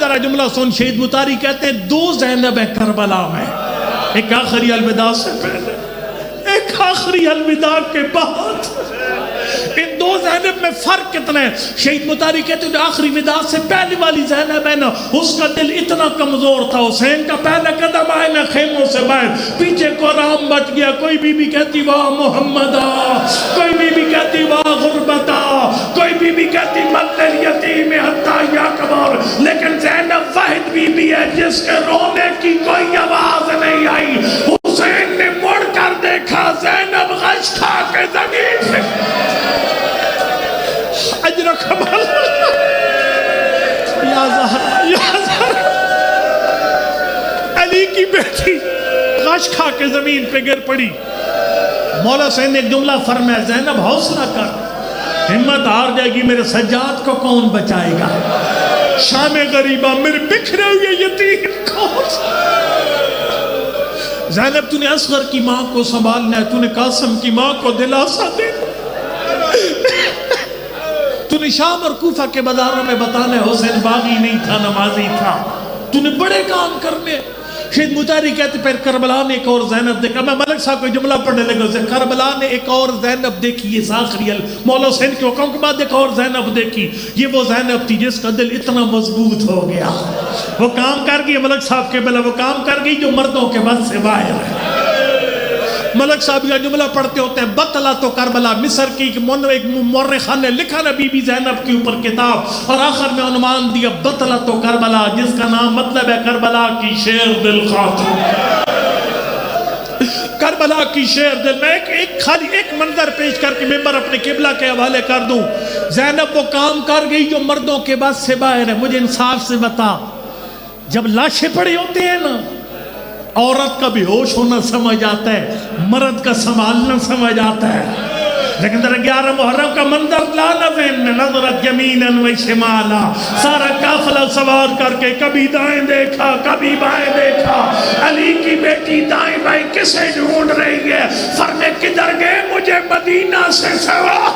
میرا جملہ سن. شہید مطاری کہتے ہیں 2 زینب ہے کربلا میں, ایک آخری الوداع سے پہلے, ایک آخری الوداع کے بعد. ان 2 زینب میں فرق کتنا ہے؟ شہید مطاری کہتے ہیں جو آخری وداع سے پہلی والی زینب ہے نا, اس کا دل اتنا کمزور تھا. حسین کا پہلا قدم آئے نا خیموں سے باہر, پیچھے قرآن بچ گیا. کوئی بی بی کہتی واہ محمدہ, کوئی بی بی کہتی واہ غربتہ, کوئی بی بی کہتی مت الیتیم حتی یکبر. لیکن زینب واحد بی بی ہے جس کے رونے کی کوئی آواز نہیں آئی. حسین نے مڑ کر دیکھا, زینب غش کھا کے زمین پہ. اجر کمال یا زہرا, یا زہرا. علی کی بیٹی غش کھا کے زمین پہ گر پڑی. مولا حسین نے ایک جملہ فرمایا, زینب حوصلہ کر, ہمت ہار جائے گی, میرے سجاد کو کون بچائے گا؟ شام غریبہ میرے بکھرے ہوئے یتیم کون. زینب تو نے اصغر کی ماں کو سنبھالنا ہے, تو نے قاسم کی ماں کو دلاسا دینا, تو نے شام اور کوفہ کے بازاروں میں بتانا ہے حسین باغی نہیں تھا, نمازی تھا. تو نے بڑے کام کرنے. شہید مطاری کہتے پھر کربلا نے ایک اور زینب دیکھا. میں ملک صاحب کو جملہ پڑھنے لگا اسے, کربلا نے ایک اور زینب دیکھی. یہ آخری مولا حسین کے حکم کے بعد ایک اور زینب دیکھی. یہ وہ زینب تھی جس کا دل اتنا مضبوط ہو گیا, وہ کام کر گئی. ملک صاحب کے بلا وہ کام کر گئی جو مردوں کے بس سے باہر ہے. ملک صاحب کا جملہ پڑھتے ہوتے ہیں, بطلہ تو کربلا, مصر کی ایک مورخان نے لکھا نا بی بی زینب کے اوپر کتاب, اور آخر میں عنوان دیا بطلہ تو کربلا, جس کا نام مطلب ہے کربلا کی شیر دل خاتون. کربلا کی شیر دل. میں خالی ایک منظر پیش کر کے ممبر اپنے قبلہ کے حوالے کر دوں. زینب وہ کام کر گئی جو مردوں کے بس سے باہر ہے. مجھے انصاف سے بتا, جب لاشیں پڑے ہوتے ہیں نا, عورت کا بھی ہوش ہونا سمجھ آتا ہے, مرد کا سنبھالنا سمجھ آتا ہے. لیکن در 11 محرم کا منظر لا نظر میں نظرت یمیناً و شمالا, سارا قافلہ سوار کر کے کبھی دائیں دیکھا کبھی بائیں دیکھا. علی کی بیٹی دائیں بائیں کسے ڈھونڈ رہی ہے, فرمے کدھر گئے مجھے مدینہ سے سوار.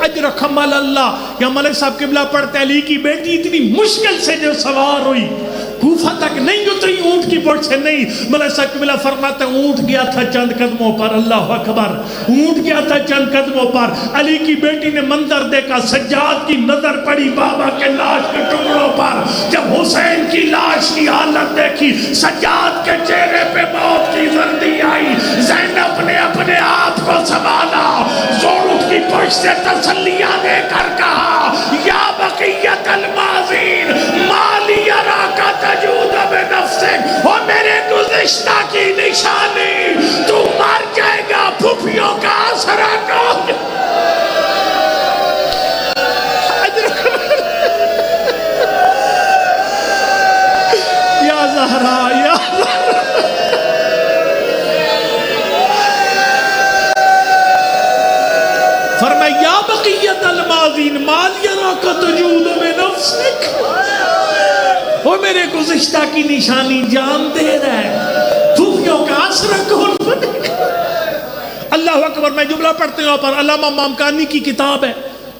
اجر کمال اللہ. یا ملک صاحب قبلہ پڑھتے, علی کی بیٹی اتنی مشکل سے جو سوار ہوئی, کوفہ تک نہیں اتری اونٹ کی بڑھ سے نہیں. ملک صاحب قبلہ فرماتے ہیں اونٹ گیا تھا چند قدموں پر, اللہ اکبر, اونٹ گیا تھا چند قدموں پر. علی کی بیٹی نے منظر دیکھا, سجاد کی نظر پڑی بابا کے لاش کے ٹکڑوں پر. جب حسین کی لاش کی حالت دیکھی, سجاد کے چہرے پہ موت کی زردی آئی. زینب نے اپنے آپ کو سنبھالا, زورت کی پشت سے تسلیہ دے کر کہا, یا بقیت الماضین مالی اراکا تجود بنفسک, اور میرے گزشتہ کی نشانی, تو مر جائے گا پھوپھیوں کا آسرا کون. یا زہرا, یا فرمایا یا بقیت الماضین مال یراک تجود بنفسک, وہ میرے گزشتہ کی نشانی جان دے رہا ہے, پھوپھیوں کا آسرا کون بنے گا. اللہ اکبر. میں جملہ پڑھتے ہیں پر علامہ مامکانی کی کتاب ہے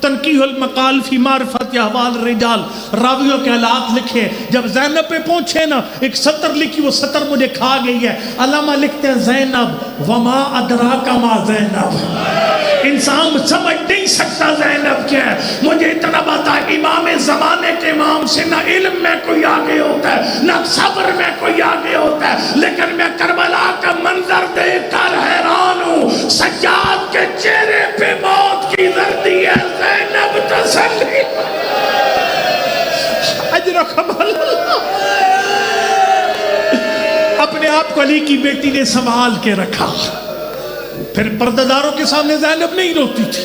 تنقیح المقال فی معرفت احوال الرجال, راویوں کے حالات لکھے. جب زینب پہ پہنچے نا, ایک سطر لکھی, وہ سطر مجھے کھا گئی ہے. علامہ لکھتے ہیں زینب وما ادراک ما زینب, انسان سمجھ نہیں سکتا زینب کیا ہے. مجھے اتنا بتا, امام زمانے کے امام سے نہ علم میں کوئی آگے ہوتا ہے نہ صبر میں کوئی آگے ہوتا ہے, لیکن میں کربلا کا منظر دیکھ کر حیران ہوں. سجاد کے چہرے پہ موت کی زردی ہے, زینب تسلی. اجر کمال. اپنے آپ کو علی کی بیٹی نے سنبھال کے رکھا. پھر پردہ داروں کے سامنے زینب نہیں روتی تھی,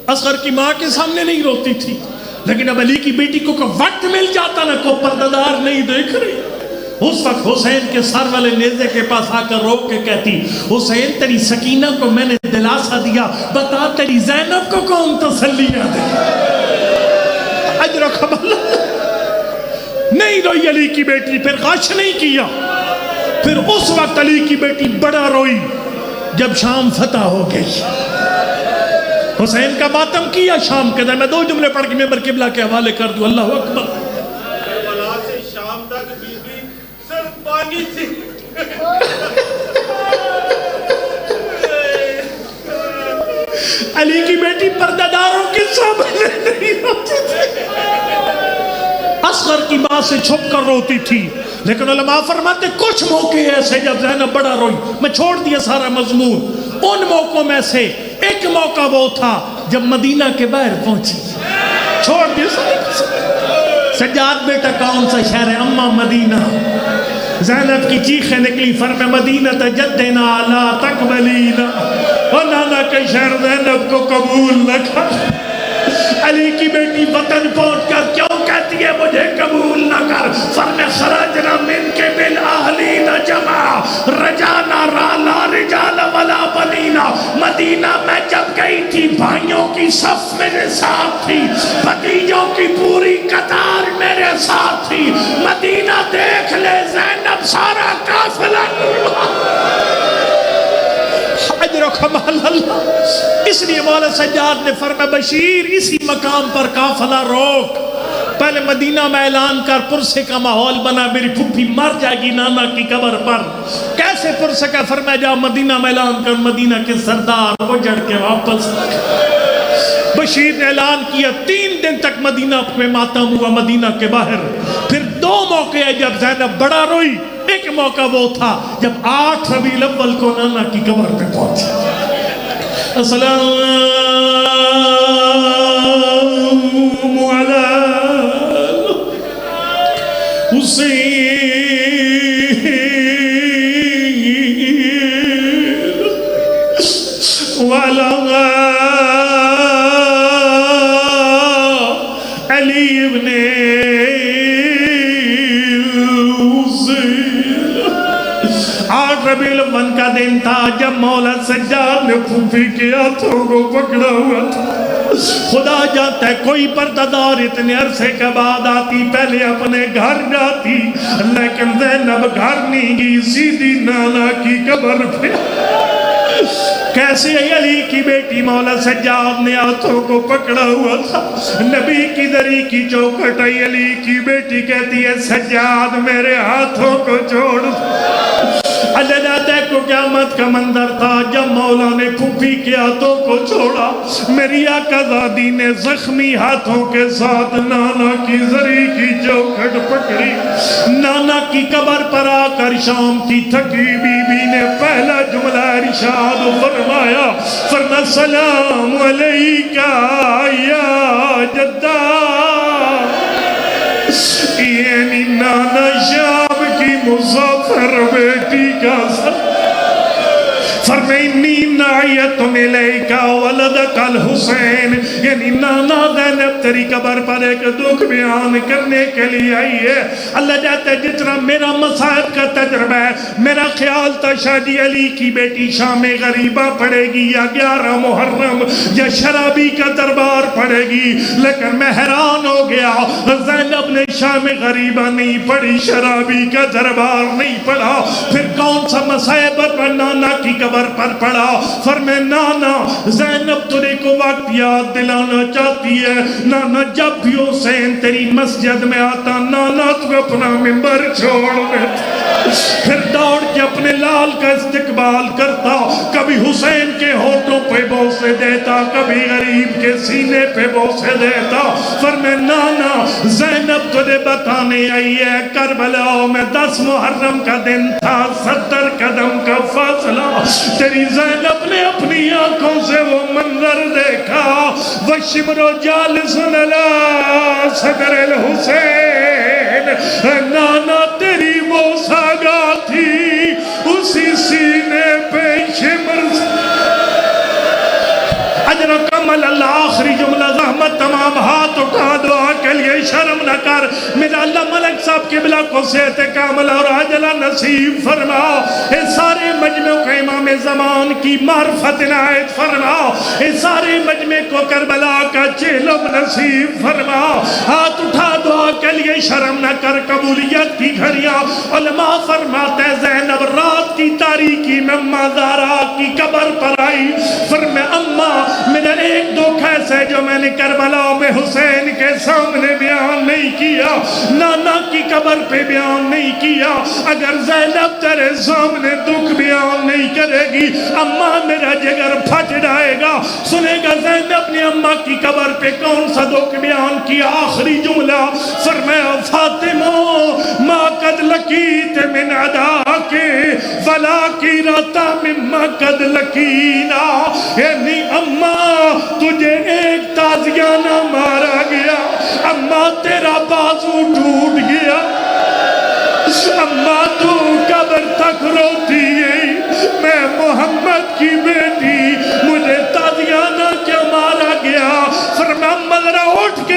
اصغر کی ماں کے سامنے نہیں روتی تھی, لیکن اب علی کی بیٹی کو وقت مل جاتا نا, کو پردہ دار نہیں دیکھ رہی, اس وقت حسین کے سر والے نیزے کے پاس آ کر روک کے کہتی, حسین تیری سکینہ کو میں نے دلاسا دیا, بتا تیری زینب کو کون تسلیہ دے. اجر کمال. نہیں روئی علی کی بیٹی, پھر غش نہیں کیا. پھر اس وقت علی کی بیٹی بڑا روئی جب شام فتح ہو گئی. حسین کا ماتم کیا شام کے دن. میں 2 جملے پڑھ کے ممبر قبلہ کے حوالے کر دوں. اللہ اکبر. کربلا سے شام تک بی بی صرف پانی تھی. علی کی بیٹی پردہ داروں کے سامنے نہیں ہوتی تھی. اصغر کی ماں سے چھپ کر روتی تھی. لیکن علماء فرماتے کچھ موقع ایسے جب زینب بڑا روئی. میں چھوڑ دیا سارا مضمون. ان موقعوں میں سے ایک موقع وہ تھا جب مدینہ کے باہر پہنچی. چھوڑ دیا سارا. سجاد بیٹا کون سا شہر ہے؟ اماں مدینہ. زینب کی چیخیں نکلی. فرمے مدینہ تجدنا لا تقبلینا. اور نانا کے شہر زینب کو قبول نہ کر. علی کی بیٹی وطن پہنچ کر کیوں کہتی ہے مجھے قبول نہ کر؟ فرمے خرجنا من کے بالاہلین جمع رجانا رالا رجال ولا بنینا. مدینہ میں جب گئی تھی بھائیوں کی صف میرے ساتھ تھی, بھتیجوں کی پوری قطار میرے ساتھ تھی. مدینہ دیکھ لے زینب سارا قافلہ اجر و کمال اللہ. اس لیے مولا سجاد نے فرمایا بشیر اسی مقام پر قافلہ روک. پہلے مدینہ میں اعلان کر پرسے کا ماحول بنا. میری پھپھی مر جائے گی نانا کی قبر پر. کیسے پرسے کا؟ فرمایا جا مدینہ میں اعلان کر مدینہ کے سردار اجڑ کے واپس. بشیر نے اعلان کیا. 3 دن تک مدینہ میں ماتم ہوا مدینہ کے باہر. پھر 2 موقع ہے جب زینب بڑا روئی. ایک موقع وہ تھا جب 8 ربیع الاول کو نانا کی قبر پہ پہنچی. السلام علی حسین وعلی علی ابن ربیع الاول کا دن تھا جب مولا سجاد نے پھوپھی کے ہاتھوں کو پکڑا ہوا تھا. خدا جانتا ہے کوئی پردہ دار اتنے عرصے کے بعد آتی پہلے اپنے گھر جاتی, لیکن زینب گھر نہیں گئی, سیدھی نانا کی قبر پہ. کیسے علی کی بیٹی مولا سجاد نے ہاتھوں کو پکڑا ہوا تھا. نبی کی دری کی چوکھٹ آئی. علی کی بیٹی کہتی ہے سجاد میرے ہاتھوں کو چھوڑ. اللہ جاتا ہے کو قیامت کا منظر تھا جب مولا نے پھوپھی کے ہاتھوں کو چھوڑا. میری آقا زادی نے زخمی ہاتھوں کے ساتھ نانا کی زری کی چوکھٹ پکڑی. نانا کی قبر پر آ کر شام کی تھکی بی بی نے پہلا جملہ ارشاد فرمایا. فرمایا سلام علیکہ یا جدہ. یعنی نانا شام کی مسافر بیٹی کا سر. فرمینی نعیت ملیکا ولدک الحسین. یعنی نانا زینب تیری قبر پر ایک دکھ بیان کرنے کے لیے آئی ہے. اللہ جاتا ہے جتنا میرا مصائب کا تجربہ ہے میرا خیال تھا شاید علی کی بیٹی شام غریبہ پڑے گی یا 11 محرم یا شرابی کا دربار پڑے گی, لیکن میں حیران ہو گیا زینب نے شام غریبہ نہیں پڑھی, شرابی کا دربار نہیں پڑھا. پھر کون سا مصائب پر نانا کی قبر پر پڑا. فرمائے نانا زینب تجھے کو وقت یاد دلانا چاہتی ہے. نانا جب بھی حسین تیری مسجد میں آتا نانا تو اپنا منبر چھوڑ دیتا, پھر دوڑ کے اپنے لال کا استقبال کرتا. کبھی حسین کے ہونٹوں پہ بوسے دیتا, کبھی غریب کے سینے پہ بوسے دیتا. فرمائے نانا زینب تجھے بتانے آئی ہے کربلا میں 10 محرم کا دن تھا, 70 قدم کا فاصلہ. تیری زینب نے اپنی آنکھوں سے وہ منظر دیکھا. وَشِمْرُ جَالِسٌ عَلَىٰ صَدْرِ الْحُسَيْنِ. نانا تیری وہ ساگا تھی اسی سینے پہ شمر. اجر و کمل اللہ. آخری جملہ زحمت تمام ہاتھ اٹھا دعا کے لیے شرم نہ کر. میرا اللہ ملک صاحب قبلہ کو صحت کامل اور عاجلہ نصیب فرما. اس سارے مجمع کو امام زمان کی معرفت عنایت فرما. اس سارے مجمع کو کربلا کا چہلم نصیب فرما. ہاتھ اٹھا دعا کے لیے شرم نہ کر قبولیت کی گھڑیاں. علماء فرماتے ہیں زینب رات کی تاریکی میں اماں زہرا کی قبر پر آئی. فرمایا اماں میرا ایک دکھ ایسا ہے جو میں نے کربلا میں حسین کے سامنے بیان نہیں کیا, نانا کی قبر پہ بیان نہیں کیا. اگر زینب تیرے سامنے دکھ بیان نہیں کرے گی اماں میرا جگر پھٹ جائے گا. سنے گا زینب نے اماں کی قبر پہ کون سا دکھ بیان کیا. آخری جملہ فرمایا فاطمہ ما قد لقیت من عداک ولا کیرتا مما قد لقینا. یعنی اماں تجھے ایک تازیانہ مارا گیا, اماں تیرا بازو ٹوٹ گیا, اماں تو قبر تک روتی ہے, میں محمد کی بیٹی مجھے تازیانہ کیا مارا گیا. فرمایا ذرا اٹھ کے